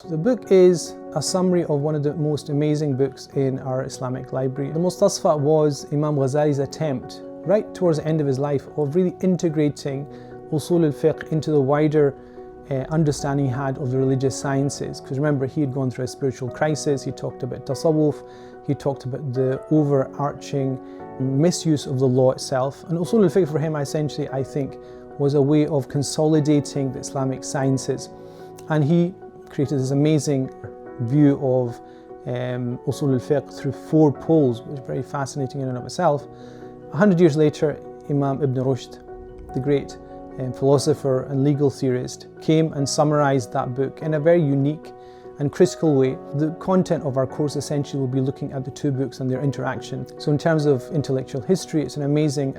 The book is a summary of one of the most amazing books in our Islamic library. Al-Mustaṣfā was Imam Ghazālī's attempt, right towards the end of his life, of really integrating Usul al-Fiqh into the wider understanding he had of the religious sciences. Because remember, he had gone through a spiritual crisis, he talked about tasawwuf, he talked about the overarching misuse of the law itself. And Usul al-Fiqh for him, essentially, I think, was a way of consolidating the Islamic sciences. And he created this amazing view of Usul al-Fiqh through 4 poles, which is very fascinating in and of itself. 100 years later, Imam Ibn Rushd, the great philosopher and legal theorist, came and summarized that book in a very unique and critical way. The content of our course essentially will be looking at the 2 books and their interaction. So in terms of intellectual history, it's an amazing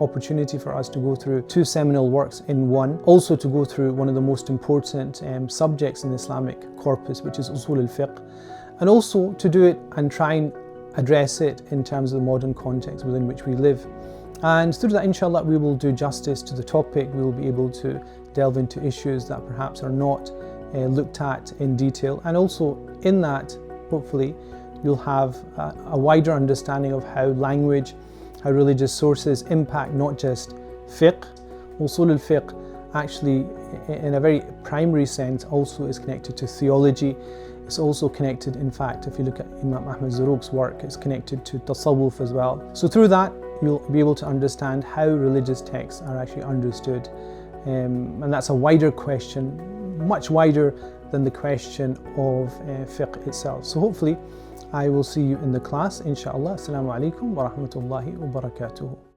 opportunity for us to go through 2 seminal works in one. Also to go through one of the most important subjects in the Islamic corpus, which is Usul al-Fiqh. And also to do it and try and address it in terms of the modern context within which we live. And through that, inshallah, we will do justice to the topic. We will be able to delve into issues that perhaps are not looked at in detail, and also in that, hopefully, you'll have a wider understanding of how language, how religious sources impact not just fiqh. Usul al-Fiqh actually, in a very primary sense, also is connected to theology. It's also connected, in fact, if you look at Imam Ahmad Zarruq's work, it's connected to tasawwuf as well. So through that, you'll be able to understand how religious texts are actually understood. And that's a wider question, much wider than the question of fiqh itself. So hopefully I will see you in the class, inshallah. Assalamu alaikum wa rahmatullahi wa barakatuhu.